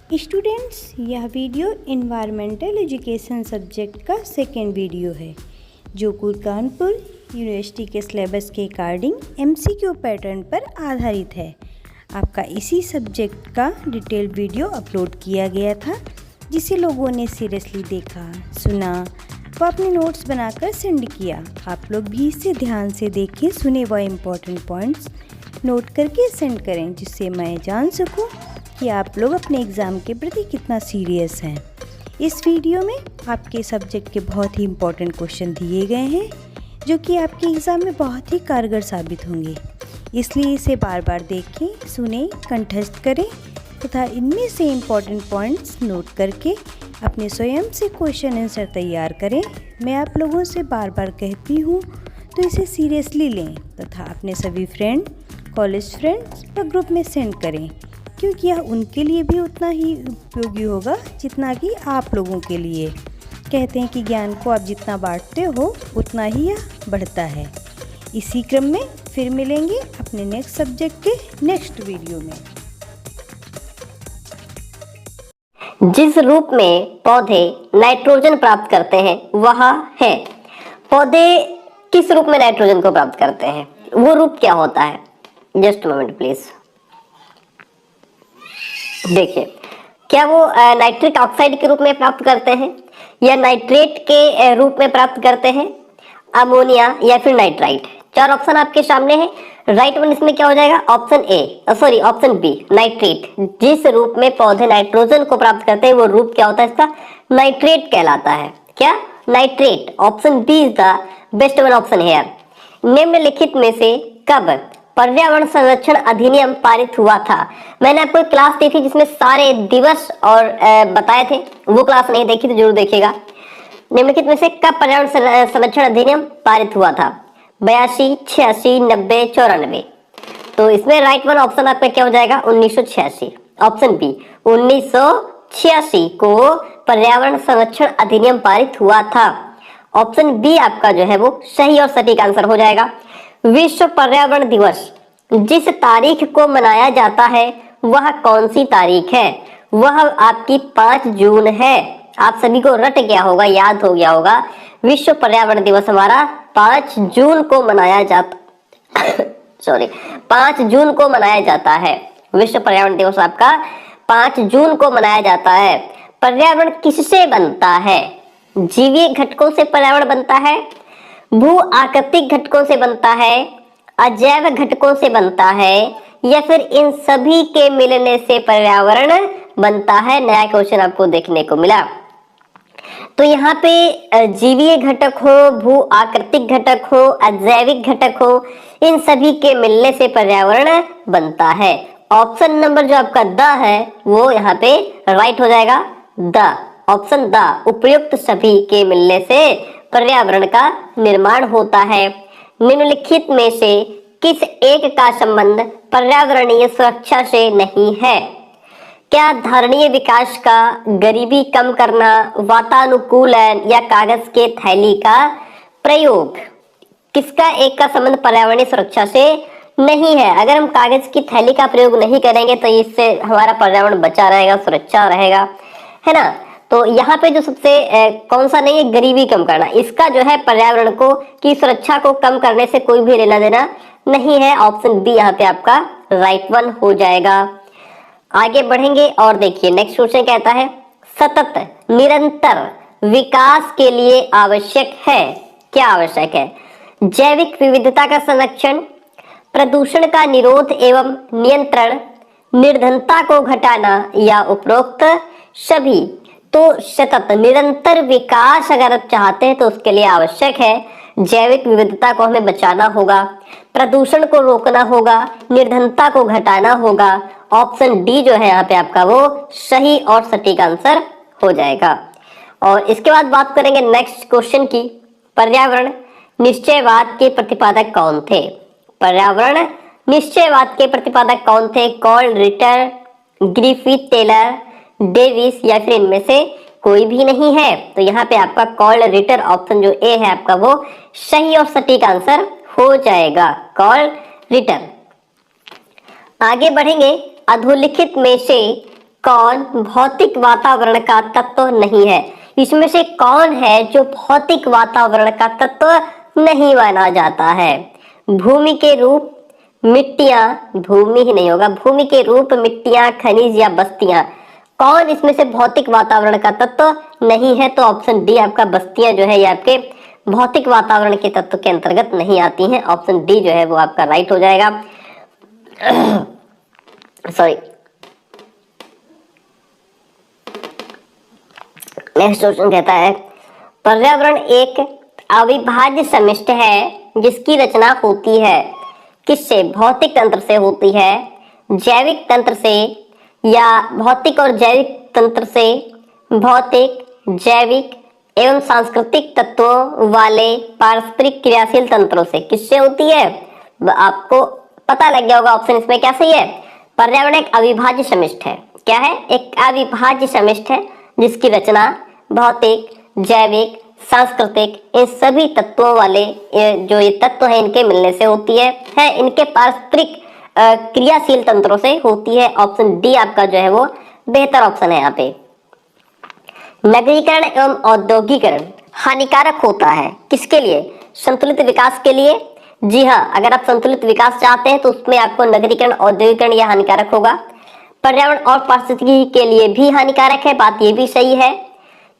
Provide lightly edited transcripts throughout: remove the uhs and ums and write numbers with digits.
Students, यह video environmental education subject का second video है जो कानपुर यूनिवर्सिटी के सिलेबस के अकॉर्डिंग एमसीक्यू पैटर्न पर आधारित है। आपका इसी सब्जेक्ट का डिटेल वीडियो अपलोड किया गया था जिसे लोगों ने सीरियसली देखा, सुना व अपने नोट्स बनाकर सेंड किया। आप लोग भी इसे ध्यान से देखें, सुने व इम्पोर्टेंट पॉइंट्स नोट करके सेंड करें जिससे मैं जान सकूं कि आप लोग अपने एग्ज़ाम के प्रति कितना सीरियस हैं। इस वीडियो में आपके सब्जेक्ट के बहुत ही इम्पोर्टेंट क्वेश्चन दिए गए हैं जो कि आपके एग्ज़ाम में बहुत ही कारगर साबित होंगे, इसलिए इसे बार बार देखें, सुने, कंठस्थ करें तथा इनमें से इम्पोर्टेंट पॉइंट्स नोट करके अपने स्वयं से क्वेश्चन आंसर तैयार करें। मैं आप लोगों से बार बार कहती हूँ तो इसे सीरियसली लें तथा अपने सभी फ्रेंड, कॉलेज फ्रेंड्स व ग्रुप में सेंड करें क्योंकि यह उनके लिए भी उतना ही उपयोगी होगा जितना कि आप लोगों के लिए। कहते हैं कि ज्ञान को आप जितना बांटते हो उतना ही यह बढ़ता है। इसी क्रम में फिर मिलेंगे अपने नेक्स्ट सब्जेक्ट के नेक्स्ट वीडियो में। जिस रूप में पौधे नाइट्रोजन प्राप्त करते हैं वह है। पौधे किस रूप में नाइट्रोजन को प्राप्त करते हैं, वो रूप क्या होता है? Just moment please. देखिए, क्या वो नाइट्रिक ऑक्साइड के रूप में प्राप्त करते हैं या नाइट्रेट के रूप में प्राप्त करते हैं, अमोनिया या फिर नाइट्राइट? चार ऑप्शन आपके सामने है। राइट वन इसमें क्या हो जाएगा? Option B, nitrate. जिस रूप में पौधे नाइट्रोजन को प्राप्त करते हैं वो रूप क्या होता है इसका? नाइट्रेट कहलाता है। क्या? Nitrate. Option B is the best one option here. निम्नलिखित में से कब पर्यावरण संरक्षण अधिनियम पारित हुआ था? मैंने आपको एक क्लास दी थी जिसमें सारे दिवस और बताए थे, वो क्लास नहीं देखी तो जरूर देखिएगा। निम्नलिखित में से कब पर्यावरण संरक्षण अधिनियम पारित हुआ था? 82, 86, 90, 94। तो इसमें राइट वन ऑप्शन आपका क्या हो जाएगा? 1986। ऑप्शन बी, 1986 को पर्यावरण संरक्षण अधिनियम पारित हुआ था। ऑप्शन बी आपका जो है वो सही और सटीक आंसर हो जाएगा। विश्व पर्यावरण दिवस जिस तारीख को मनाया जाता है वह कौन सी तारीख है? वह आपकी 5 जून है। आप सभी को रट गया होगा, याद हो गया होगा। विश्व पर्यावरण दिवस हमारा 5 जून को मनाया जाता 5 जून को मनाया जाता है। विश्व पर्यावरण दिवस आपका 5 जून को मनाया जाता है। पर्यावरण किससे बनता है? जीवीय घटकों से पर्यावरण बनता है, भू आकृतिक घटकों से बनता है, अजैव घटकों से बनता है या फिर इन सभी के मिलने से पर्यावरण बनता है? नया क्वेश्चन आपको देखने को मिला। तो यहाँ पे जीवीय घटक हो, भू आकृतिक घटक हो, अजैविक घटक हो, इन सभी के मिलने से पर्यावरण बनता है। ऑप्शन नंबर जो आपका द है वो यहाँ पे राइट हो जाएगा। द ऑप्शन द, उपयुक्त सभी के मिलने से पर्यावरण का निर्माण होता है। निम्नलिखित में से किस एक का संबंध पर्यावरणीय सुरक्षा से नहीं है? क्या धारणीय विकास का, गरीबी कम करना, वातानुकूलन या कागज के थैली का प्रयोग? किसका एक का संबंध पर्यावरणीय सुरक्षा से नहीं है? अगर हम कागज की थैली का प्रयोग नहीं करेंगे तो इससे हमारा पर्यावरण बचा रहेगा, सुरक्षा रहेगा, है ना। तो यहाँ पे जो सबसे कौन सा नहीं है? गरीबी कम करना। इसका जो है पर्यावरण को की सुरक्षा को कम करने से कोई भी लेना देना नहीं है। ऑप्शन बी यहाँ पे आपका राइट वन हो जाएगा। आगे बढ़ेंगे और देखिए नेक्स्ट क्वेश्चन कहता है, सतत निरंतर विकास के लिए आवश्यक है। क्या आवश्यक है? जैविक विविधता का संरक्षण, प्रदूषण का निरोध एवं नियंत्रण, निर्धनता को घटाना या उपरोक्त सभी। तो सतत निरंतर विकास अगर आप चाहते हैं तो उसके लिए आवश्यक है जैविक विविधता को हमें बचाना होगा, प्रदूषण को रोकना होगा, निर्धनता को घटाना होगा। ऑप्शन डी जो है यहाँ पे आपका वो सही और सटीक आंसर हो जाएगा। और इसके बाद बात करेंगे नेक्स्ट क्वेश्चन की, पर्यावरण निश्चयवाद के प्रतिपादक कौन थे? पर्यावरण निश्चयवाद के प्रतिपादक कौन थे? Carl Ritter, Griffith, Taylor, Davis या फिर इनमें से कोई भी नहीं है? तो यहाँ पे आपका कार्ल रिटर ऑप्शन जो ए है आपका वो सही और सटीक आंसर हो जाएगा, कार्ल रिटर। आगे बढ़ेंगे, अधोलिखित में से कौन भौतिक वातावरण का तत्व नहीं है? इसमें से कौन है जो भौतिक वातावरण का तत्व नहीं माना जाता है? भूमि के रूप, मिट्टियां, भूमि ही नहीं होगा, भूमि के रूप, मिट्टियां, खनिज या बस्तियां, कौन इसमें से भौतिक वातावरण का तत्व नहीं है? तो ऑप्शन डी आपका बस्तियां जो है ये आपके भौतिक वातावरण के तत्व के अंतर्गत नहीं आती हैं। ऑप्शन डी जो है वो आपका राइट हो जाएगा। सॉरी, नेक्स्ट क्वेश्चन कहता है पर्यावरण एक अविभाज्य समिष्ट है जिसकी रचना होती है किससे? भौतिक तंत्र से होती है, जैविक तंत्र से, या भौतिक और जैविक तंत्र से, भौतिक, जैविक एवं सांस्कृतिक तत्वों वाले पारस्परिक क्रियाशील तंत्रों से। किससे होती है? आपको पता लग गया होगा ऑप्शन इसमें क्या सही है। पर्यावरण एक अविभाज्य समिष्ट है। क्या है? एक अविभाज्य समिष्ट है जिसकी रचना भौतिक, जैविक, सांस्कृतिक इन सभी तत्वों वाले जो ये तत्व है इनके मिलने से होती है इनके पारस्परिक क्रियाशील तंत्रों से होती है। ऑप्शन डी आपका जो है वो बेहतर ऑप्शन है यहाँ पे। नगरीकरण एवं औद्योगिकरण हानिकारक होता है किसके लिए? संतुलित विकास के लिए। जी हाँ, अगर आप संतुलित विकास चाहते हैं तो उसमें आपको नगरीकरण, औद्योगिकरण यह हानिकारक होगा। पर्यावरण और पारिस्थितिकी के लिए भी हानिकारक है, बात ये भी सही है।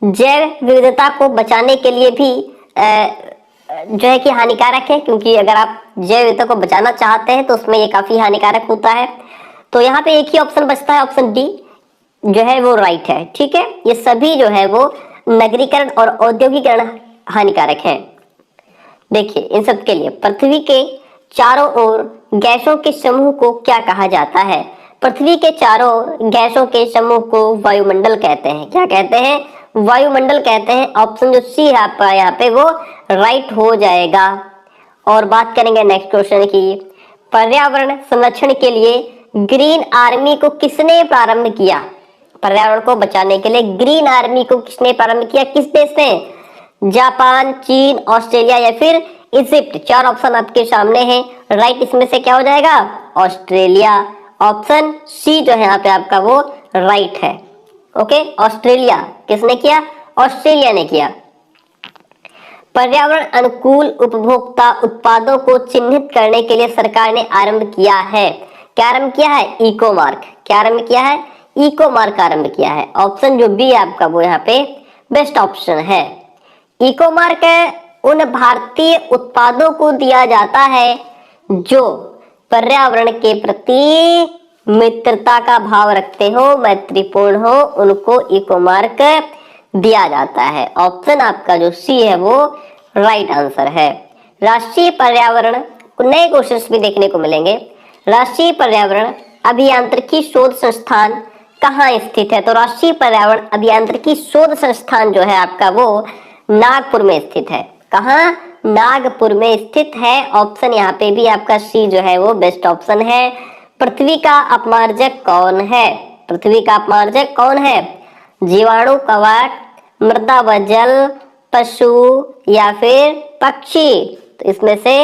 जैव विविधता को बचाने के लिए भी जो है कि हानिकारक है, क्योंकि अगर आप जैव विविधता को बचाना चाहते हैं तो उसमें ये काफी हानिकारक होता है। तो यहाँ पे एक ही ऑप्शन बचता है, ऑप्शन डी जो है वो राइट है। ठीक है, ये सभी जो है वो नगरीकरण और औद्योगिकरण हानिकारक है। देखिए इन सब के लिए पृथ्वी के चारों ओर गैसों के समूह को क्या कहा जाता है? पृथ्वी के चारों ओर गैसों के समूह को वायुमंडल कहते हैं। क्या कहते हैं? वायुमंडल कहते हैं। ऑप्शन जो सी है आपका यहाँ पे वो राइट हो जाएगा। और बात करेंगे नेक्स्ट क्वेश्चन की। पर्यावरण संरक्षण के लिए ग्रीन आर्मी को किसने प्रारंभ किया? पर्यावरण को बचाने के लिए ग्रीन आर्मी को किसने प्रारंभ किया? किस देश ने? जापान, चीन, ऑस्ट्रेलिया या फिर इजिप्ट। चार ऑप्शन आपके सामने हैं। राइट इसमें से क्या हो जाएगा? ऑस्ट्रेलिया। ऑप्शन सी जो है यहाँ पे आपका वो राइट है। Okay, Australia. किसने किया? ऑस्ट्रेलिया ने किया। पर्यावरण अनुकूल उपभोक्ता उत्पादों को चिन्हित करने के लिए सरकार ने आरंभ किया है। क्या आरंभ किया है? Eco mark. क्या आरंभ किया है? इको मार्क आरंभ किया है। ऑप्शन जो बी आपका वो यहाँ पे बेस्ट ऑप्शन है। इको मार्क उन भारतीय उत्पादों को दिया जाता है जो पर्यावरण के प्रति मित्रता का भाव रखते हो, मैत्रीपूर्ण हो, उनको इको मार्क दिया जाता है। ऑप्शन आपका जो सी है वो राइट आंसर है। राष्ट्रीय पर्यावरण नए क्वेश्चंस भी देखने को मिलेंगे। राष्ट्रीय पर्यावरण अभियांत्रिकी शोध संस्थान कहाँ स्थित है? तो राष्ट्रीय पर्यावरण अभियांत्रिकी शोध संस्थान जो है आपका वो नागपुर में स्थित है। कहाँ? नागपुर में स्थित है। ऑप्शन यहाँ पे भी आपका सी जो है वो बेस्ट ऑप्शन है। पृथ्वी का अपमार्जक कौन है? पृथ्वी का अपमार्जक कौन है? जीवाणु, कवक, मृदा व जल, पशु या फिर पक्षी। तो इसमें से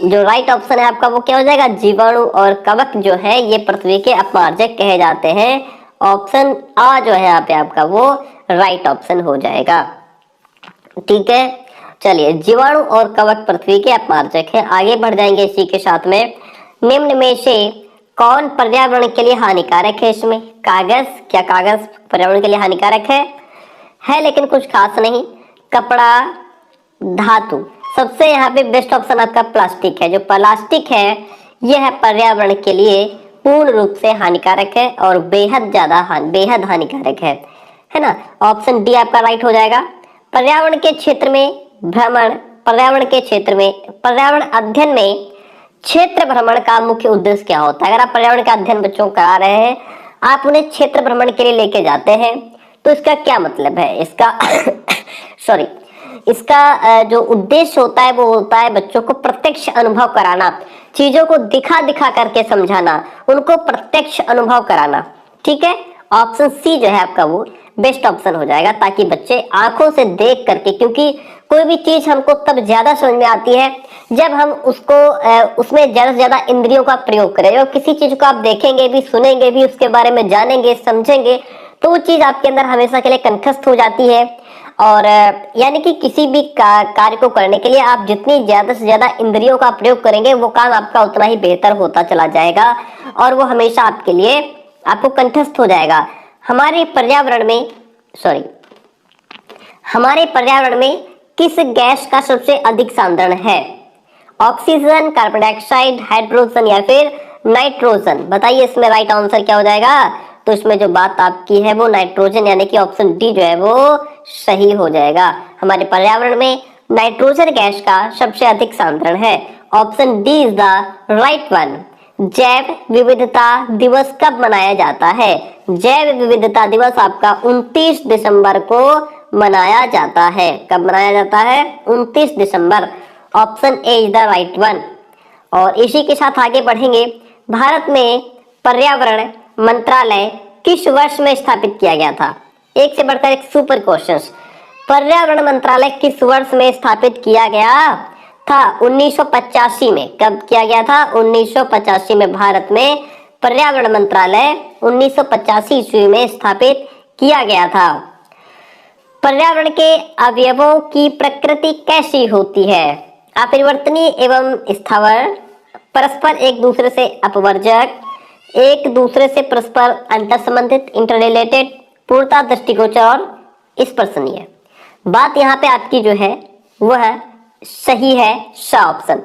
जो राइट ऑप्शन है आपका वो क्या हो जाएगा? जीवाणु और कवक जो है ये पृथ्वी के अपमार्जक कहे जाते हैं। ऑप्शन आ जो है यहाँ पे आपका वो राइट ऑप्शन हो जाएगा। ठीक है, चलिए जीवाणु और कवक पृथ्वी के अपमार्जक है। आगे बढ़ जाएंगे इसी के साथ में। निम्न में से कौन पर्यावरण के लिए हानिकारक है? इसमें कागज। क्या कागज पर्यावरण के लिए हानिकारक है लेकिन कुछ खास नहीं। कपड़ा, धातु। सबसे यहाँ पे बेस्ट ऑप्शन आपका प्लास्टिक है। जो प्लास्टिक है यह पर्यावरण के लिए पूर्ण रूप से हानिकारक है और बेहद हानिकारक है ना। ऑप्शन डी आपका राइट हो जाएगा। पर्यावरण के क्षेत्र में भ्रमण, पर्यावरण अध्ययन में क्षेत्र भ्रमण का मुख्य उद्देश्य क्या होता है? अगर आप पर्यावरण का अध्ययन बच्चों को करा रहे हैं, आप उन्हें क्षेत्र भ्रमण के लिए लेके जाते हैं, तो इसका क्या मतलब है? इसका जो उद्देश्य होता है वो होता है बच्चों को प्रत्यक्ष अनुभव कराना, चीजों को दिखा दिखा करके समझाना, उनको प्रत्यक्ष अनुभव कराना। ठीक है, ऑप्शन सी जो है आपका वो बेस्ट ऑप्शन हो जाएगा, ताकि बच्चे आंखों से देख करके, क्योंकि कोई भी चीज हमको तब ज्यादा समझ में आती है जब हम उसको उसमें ज्यादा से ज्यादा इंद्रियों का प्रयोग करें। और किसी चीज को आप देखेंगे भी, सुनेंगे भी, उसके बारे में जानेंगे, समझेंगे, तो वो चीज आपके अंदर हमेशा के लिए कंठस्थ हो जाती है। और यानी कि किसी भी कार्य को करने के लिए आप जितनी ज्यादा से ज्यादा इंद्रियों का प्रयोग करेंगे, वो काम आपका उतना ही बेहतर होता चला जाएगा और वो हमेशा आपके लिए आपको कंठस्थ हो जाएगा। हमारे पर्यावरण में किस गैस का सबसे अधिक सांद्रण है? ऑक्सीजन, कार्बन डाइऑक्साइड, हाइड्रोजन या फिर नाइट्रोजन? बताइए इसमें राइट आंसर क्या हो जाएगा। तो इसमें जो बात आपकी है वो नाइट्रोजन, यानी कि ऑप्शन डी जो है वो सही हो जाएगा। हमारे पर्यावरण में नाइट्रोजन गैस का सबसे अधिक सांद्रण है। Option D is the right one. जैव विविधता दिवस कब मनाया जाता है? जैव विविधता दिवस आपका 29 दिसंबर को मनाया जाता है। कब मनाया जाता है? 29 दिसंबर। Option A is the right one. और इसी के साथ आगे बढ़ेंगे। भारत में पर्यावरण मंत्रालय किस वर्ष में स्थापित किया गया था? एक से बढ़कर एक सुपर क्वेश्चन। पर्यावरण मंत्रालय किस वर्ष में स्थापित किया गया था? 1985 में। कब किया गया था? 1985 में भारत में पर्यावरण मंत्रालय 1985 ईस्वी में स्थापित किया गया था। पर्यावरण के अवयवों की प्रकृति कैसी होती है? अपरिवर्तनीय एवं स्थावर, परस्पर एक दूसरे से अपवर्जक, एक दूसरे से परस्पर अंतर संबंधित, इंटररिलेटेड, पूर्णता दृष्टिगोचर और स्पर्शनीय। बात यहाँ पे आपकी जो है वह सही है, सा ऑप्शन।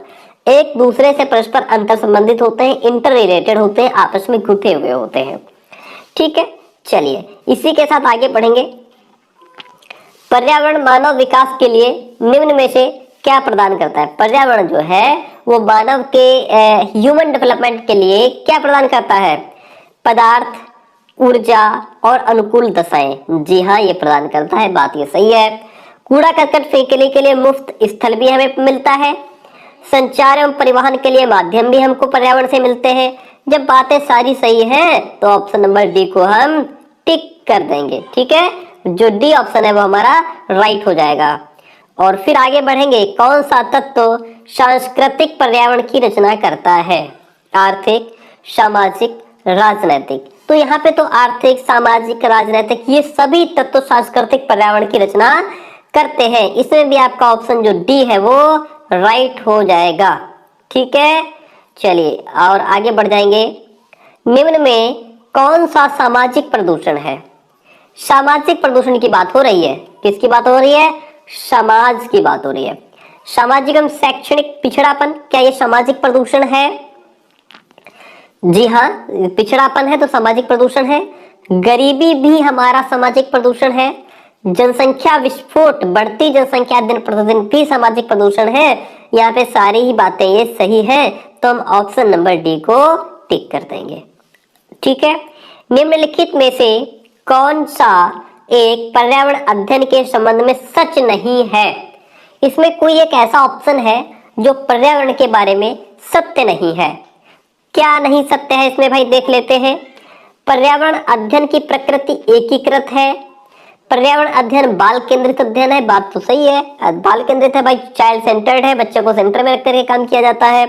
एक दूसरे से परस्पर अंतर संबंधित होते हैं, इंटर रिलेटेड होते हैं, आपस में गुथे हुए होते हैं। ठीक है, चलिए इसी के साथ आगे बढ़ेंगे। पर्यावरण मानव विकास के लिए निम्न में से क्या प्रदान करता है? पर्यावरण जो है वो मानव के ह्यूमन डेवलपमेंट के लिए क्या प्रदान करता है? पदार्थ, ऊर्जा और अनुकूल दशाएं। जी हाँ, ये प्रदान करता है, बात ये सही है। कूड़ा करकट फेंकने के लिए मुफ्त स्थल भी हमें मिलता है। संचार एवं परिवहन के लिए माध्यम भी हमको पर्यावरण से मिलते हैं। जब बातें सारी सही हैं तो ऑप्शन नंबर डी को हम टिक कर देंगे। ठीक है, जो डी ऑप्शन है वो हमारा राइट हो जाएगा। और फिर आगे बढ़ेंगे। कौन सा तत्व सांस्कृतिक पर्यावरण की रचना करता है? आर्थिक, सामाजिक, राजनैतिक। तो यहाँ पे तो आर्थिक, सामाजिक, राजनैतिक ये सभी तत्व सांस्कृतिक पर्यावरण की रचना करते हैं। इसमें भी आपका ऑप्शन जो डी है वो राइट हो जाएगा। ठीक है, चलिए और आगे बढ़ जाएंगे। निम्न में कौन सा सामाजिक प्रदूषण है? सामाजिक प्रदूषण की बात हो रही है। किसकी बात हो रही है? समाज की बात हो रही है। सामाजिक एवं शैक्षणिक पिछड़ापन, क्या ये सामाजिक प्रदूषण है? जी हाँ, पिछड़ापन है तो सामाजिक प्रदूषण है। गरीबी भी हमारा सामाजिक प्रदूषण है। जनसंख्या विस्फोट, बढ़ती जनसंख्या दिन प्रतिदिन भी सामाजिक प्रदूषण है। यहाँ पे सारी ही बातें ये सही है, तो हम ऑप्शन नंबर डी को टिक कर देंगे। ठीक है, निम्नलिखित में से कौन सा एक पर्यावरण अध्ययन के संबंध में सच नहीं है? इसमें कोई एक ऐसा ऑप्शन है जो पर्यावरण के बारे में सत्य नहीं है। क्या नहीं सत्य है इसमें भाई, देख लेते हैं। पर्यावरण अध्ययन की प्रकृति एकीकृत है। पर्यावरण अध्ययन बाल केंद्रित अध्ययन है, बात तो सही है, बाल केंद्रित है भाई, चाइल्ड सेंटर्ड है, बच्चों को सेंटर में रखकर के काम किया जाता है।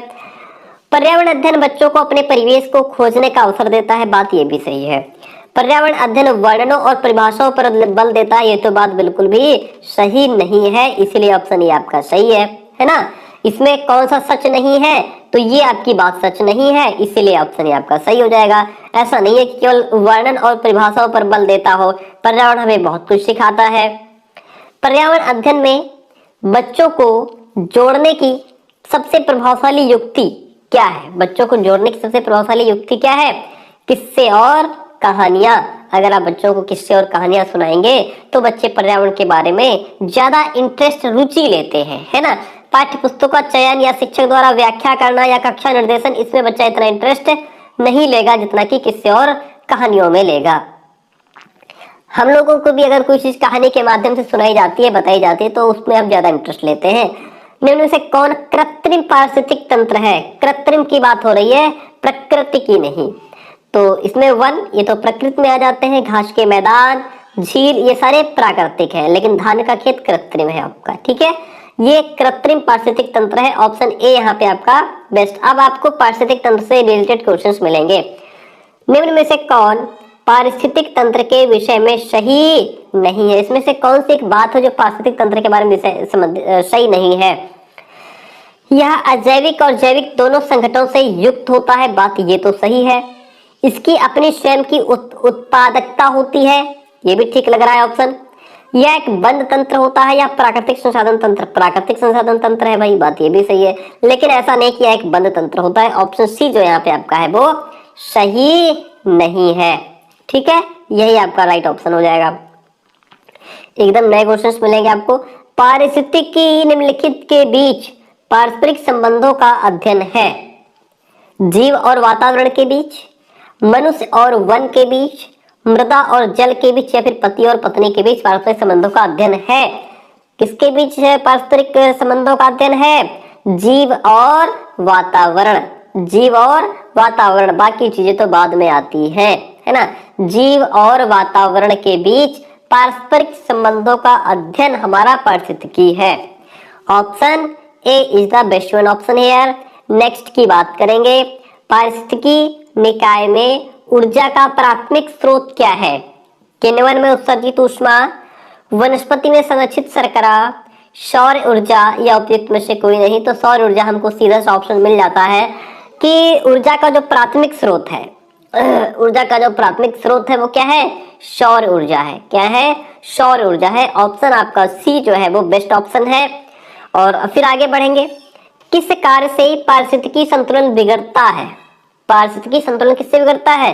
पर्यावरण अध्ययन बच्चों को अपने परिवेश को खोजने का अवसर देता है, बात ये भी सही है। पर्यावरण अध्ययन वर्णनों और परिभाषाओं पर बल देता है, ये तो बात बिल्कुल भी सही नहीं है, इसलिए ऑप्शन ये आपका सही है ना। इसमें कौन सा सच नहीं है? तो ये आपकी बात सच नहीं है, इसीलिए ऑप्शन ये आपका सही हो जाएगा। ऐसा नहीं है कि केवल वर्णन और परिभाषाओं पर बल देता हो, पर्यावरण हमें बहुत कुछ सिखाता है। पर्यावरण अध्ययन में बच्चों को जोड़ने की सबसे प्रभावशाली युक्ति क्या है? बच्चों को जोड़ने की सबसे प्रभावशाली युक्ति क्या है? किस्से और कहानियां। अगर आप बच्चों को किस्से और कहानियां सुनाएंगे तो बच्चे पर्यावरण के बारे में ज्यादा इंटरेस्ट, रुचि लेते हैं, है ना। पाठ्य पुस्तकों का चयन या शिक्षक द्वारा व्याख्या करना या कक्षा निर्देशन, इसमें बच्चा इतना इंटरेस्ट नहीं लेगा जितना कि किस्से और कहानियों में लेगा। हम लोगों को भी अगर कोई चीज कहानी के माध्यम से सुनाई जाती है, बताई जाती है, तो उसमें हम ज्यादा इंटरेस्ट लेते हैं। निम्न से कौन कृत्रिम पारिस्थितिक तंत्र है? कृत्रिम की बात हो रही है, प्रकृति की नहीं। तो इसमें वन, ये तो प्रकृति में आ जाते हैं। घास के मैदान, झील, ये सारे प्राकृतिक है, लेकिन धान का खेत कृत्रिम है आपका। ठीक है, ये कृत्रिम पारिस्थितिक तंत्र है। ऑप्शन ए यहाँ पे आपका बेस्ट। अब आपको पारिस्थितिक तंत्र से रिलेटेड क्वेश्चंस मिलेंगे। निम्न में से कौन पारिस्थितिक तंत्र के विषय में सही नहीं है? इसमें से कौन सी एक बात है जो पारिस्थितिक तंत्र के बारे में सही नहीं है? यह अजैविक और जैविक दोनों संगठनों से युक्त होता है, बात ये तो सही है। इसकी अपनी स्वयं की उत्पादकता होती है, ये भी ठीक लग रहा है ऑप्शन। यह एक बंद तंत्र होता है या प्राकृतिक संसाधन तंत्र? प्राकृतिक संसाधन तंत्र है भाई, बात ये भी सही है, लेकिन ऐसा नहीं कि यह एक बंद तंत्र होता है। ऑप्शन सी जो यहाँ पे आपका है वो सही नहीं है। ठीक है, यही आपका राइट ऑप्शन हो जाएगा। एकदम नए क्वेश्चंस मिलेंगे आपको। पारिस्थितिकी निम्नलिखित के बीच पारस्परिक संबंधों का अध्ययन है। जीव और वातावरण के बीच, मनुष्य और वन के बीच, मृदा और जल के बीच, या फिर पति और पत्नी के बीच पारस्परिक संबंधों का अध्ययन है। किसके बीच पारस्परिक संबंधों का अध्ययन है? जीव और वातावरण। जीव और वातावरण, बाकी चीजें तो बाद में आती है ना। जीव और वातावरण के बीच पारस्परिक संबंधों का अध्ययन हमारा पारिस्थितिकी है। Option A is the best one option here. Next की बात करेंगे। पारिस्थितिकी निकाय में ऊर्जा का प्राथमिक स्रोत क्या है? किण्वन में उत्सर्जित ऊष्मा, वनस्पति में संरक्षित शर्करा, सौर ऊर्जा, या उपयुक्त में से कोई नहीं। तो सौर ऊर्जा हमको सीधा सा ऑप्शन मिल जाता है कि ऊर्जा का जो प्राथमिक स्रोत है, ऊर्जा का जो प्राथमिक स्रोत है वो क्या है? सौर ऊर्जा है। क्या है? सौर ऊर्जा है। ऑप्शन आपका सी जो है वो बेस्ट ऑप्शन है। और फिर आगे बढ़ेंगे। किस कार्य से पारिस्थितिकी संतुलन बिगड़ता है? पारिस्थितिकी संतुलन किससे बिगड़ता है?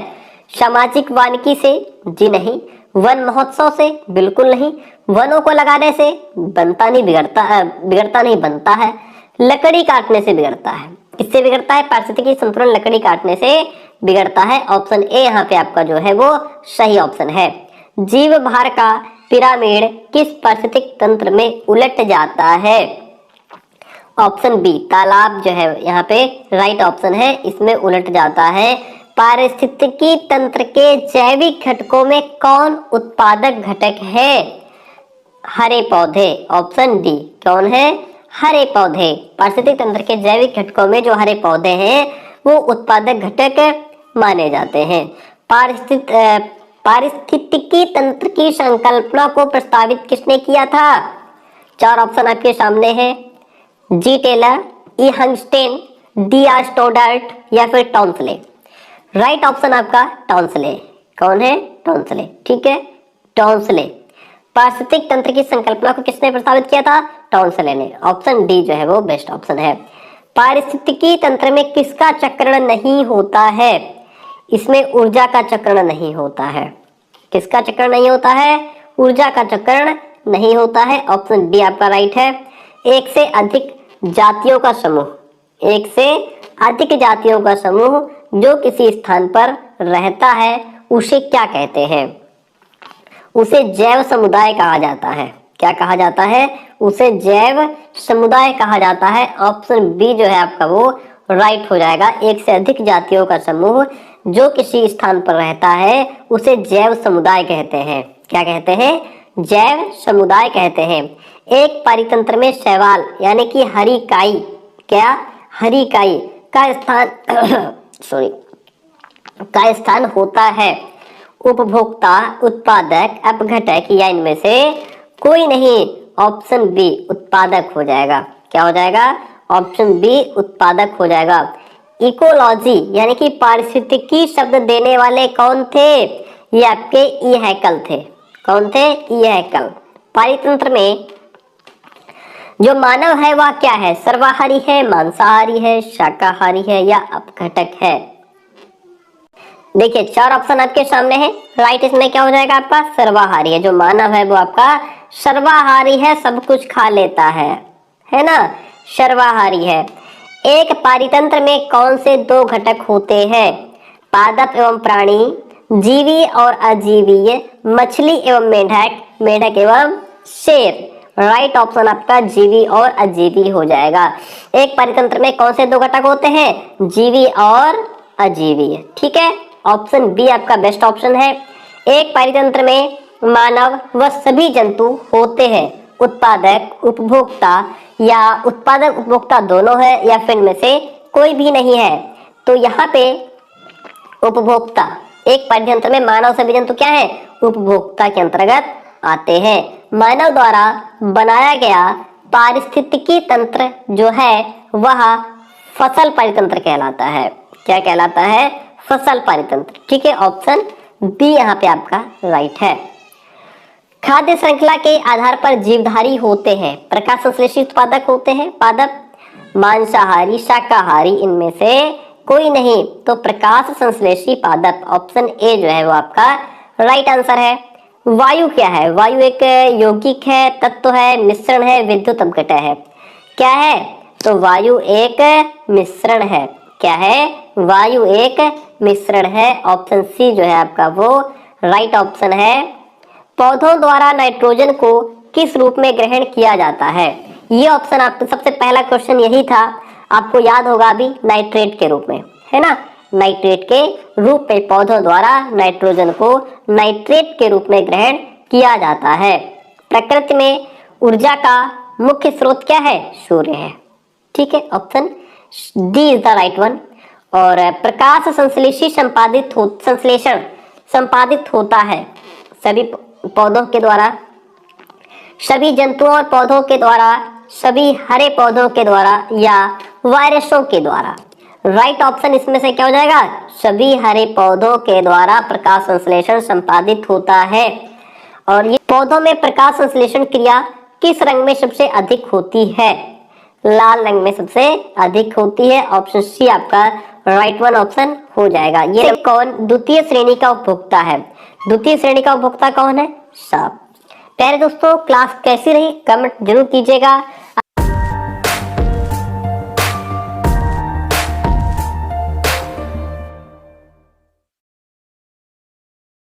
सामाजिक वानिकी से? जी नहीं। वन महोत्सव से? बिल्कुल नहीं। वनों को लगाने से बनता नहीं, बिगड़ता नहीं, बनता है। लकड़ी काटने से बिगड़ता है। किससे बिगड़ता है? पारिस्थितिकी संतुलन लकड़ी काटने से बिगड़ता है। ऑप्शन ए यहाँ पे आपका जो है वो सही ऑप्शन है। जीव भार का पिरामिड किस पारिस्थितिक तंत्र में उलट जाता है? ऑप्शन बी तालाब जो है यहाँ पे राइट ऑप्शन है, इसमें उलट जाता है। पारिस्थितिकी तंत्र के जैविक घटकों में कौन उत्पादक घटक है? हरे पौधे। ऑप्शन डी कौन है? हरे पौधे। पारिस्थितिक तंत्र के जैविक घटकों में जो हरे पौधे हैं वो उत्पादक घटक माने जाते हैं। पारिस्थितिकी तंत्र की संकल्पना को प्रस्तावित किसने किया था? चार ऑप्शन आपके सामने हैं। जी टेलर, ई हंगस्टेन, डी आर स्टोडर्ट, या फिर टॉन्सले। राइट ऑप्शन आपका टॉन्सले। कौन है? टॉन्सले। ठीक है, टॉन्सले। पारिस्थितिक तंत्र की संकल्पना को किसने प्रस्तावित किया था? टॉन्सले ने। ऑप्शन डी जो है वो बेस्ट ऑप्शन है। पारिस्थितिकी तंत्र में किसका चक्रण नहीं होता है? इसमें ऊर्जा का चक्रण नहीं होता है। किसका चक्रण नहीं होता है? ऊर्जा का चक्रण नहीं होता है। ऑप्शन बी आपका राइट है। एक से अधिक जातियों का समूह, एक से अधिक जातियों का समूह जो किसी स्थान पर रहता है उसे क्या कहते हैं? उसे जैव समुदाय कहा जाता है। क्या कहा जाता है? उसे जैव समुदाय कहा जाता है। ऑप्शन बी जो है आपका वो राइट हो जाएगा। एक से अधिक जातियों का समूह जो किसी स्थान पर रहता है उसे जैव समुदाय कहते हैं। क्या कहते हैं? जैव समुदाय कहते हैं। एक परितंत्र में शैवाल यानी कि हरी काई, क्या हरी काई का स्थान का स्थान होता है उपभोक्ता, उत्पादक, अपघटक या इनमें से कोई नहीं। ऑप्शन बी उत्पादक हो जाएगा। क्या हो जाएगा? ऑप्शन बी उत्पादक हो जाएगा। इकोलॉजी यानी कि पारिस्थितिकी शब्द देने वाले कौन थे? ये आपके ई हैकल थे। कौन थे? ई हैकल। पारितंत्र में जो मानव है वह क्या है? सर्वाहारी है, मांसाहारी है, शाकाहारी है, या अपघटक है? देखिए चार ऑप्शन आपके सामने है। राइट इसमें क्या हो जाएगा आपका? सर्वाहारी है। जो मानव है वो आपका सर्वाहारी है, सब कुछ खा लेता है ना, सर्वाहारी है। एक पारितंत्र में कौन से दो घटक होते हैं? पादप एवं प्राणी, जीवी और अजीवी, मछली एवं मेढक, मेढक एवं शेर। राइट ऑप्शन आपका जीवी और अजीवी हो जाएगा। एक परितंत्र में कौन से दो घटक होते हैं? जीवी और अजीवी। ठीक है, ऑप्शन बी आपका बेस्ट ऑप्शन है। एक परितंत्र में मानव व सभी जंतु होते हैं। उत्पादक उपभोक्ता या उत्पादक उपभोक्ता दोनों है या फिर इनमें से कोई भी नहीं है। तो यहाँ पे उपभोक्ता, एक पाठ्यंत्र में मानव सभी जंतु क्या है, उपभोक्ता के अंतर्गत आते हैं। मानव द्वारा बनाया गया पारिस्थितिकी तंत्र जो है वह फसल परितंत्र कहलाता है। क्या कहलाता है, फसल परितंत्र। ठीक है, ऑप्शन बी यहाँ पे आपका राइट है। खाद्य श्रृंखला के आधार पर जीवधारी होते हैं, प्रकाश संश्लेषी उत्पादक होते हैं। पादप, मांसाहारी, शाकाहारी, इनमें से कोई नहीं, तो प्रकाश संश्लेषी पादप, ऑप्शन ए जो है वो आपका राइट आंसर है। वायु क्या है, वायु एक यौगिक है, तत्व है, मिश्रण है, विद्युत अपघटय है। क्या है, तो वायु एक मिश्रण है। क्या है, वायु एक मिश्रण है। ऑप्शन सी जो है आपका वो राइट ऑप्शन है। पौधों द्वारा नाइट्रोजन को किस रूप में ग्रहण किया जाता है, ये ऑप्शन आप सबसे पहला क्वेश्चन यही था, आपको याद होगा अभी, नाइट्रेट के रूप में, है ना। नाइट्रेट के रूप में पौधों द्वारा नाइट्रोजन को नाइट्रेट के रूप में ग्रहण किया जाता है। प्रकृति में ऊर्जा का मुख्य स्रोत क्या है, सूर्य है। ठीक है, option D is the right one. और प्रकाश संश्लेषी संश्लेषण संपादित होता है सभी पौधों के द्वारा, सभी जंतुओं और पौधों के द्वारा, सभी हरे पौधों के द्वारा या वायरसों के द्वारा। राइट ऑप्शन इसमें से क्या हो जाएगा, सभी हरे पौधों के द्वारा प्रकाश संश्लेषण संपादित होता है। और ये पौधों में प्रकाश संश्लेषण क्रिया किस रंग में सबसे अधिक होती है, लाल रंग में सबसे अधिक होती है। ऑप्शन सी आपका राइट वन ऑप्शन हो जाएगा। ये कौन द्वितीय श्रेणी का उपभोक्ता है, द्वितीय श्रेणी का उपभोक्ता कौन है, सांप। प्यारे दोस्तों, क्लास कैसी रही कमेंट जरूर कीजिएगा।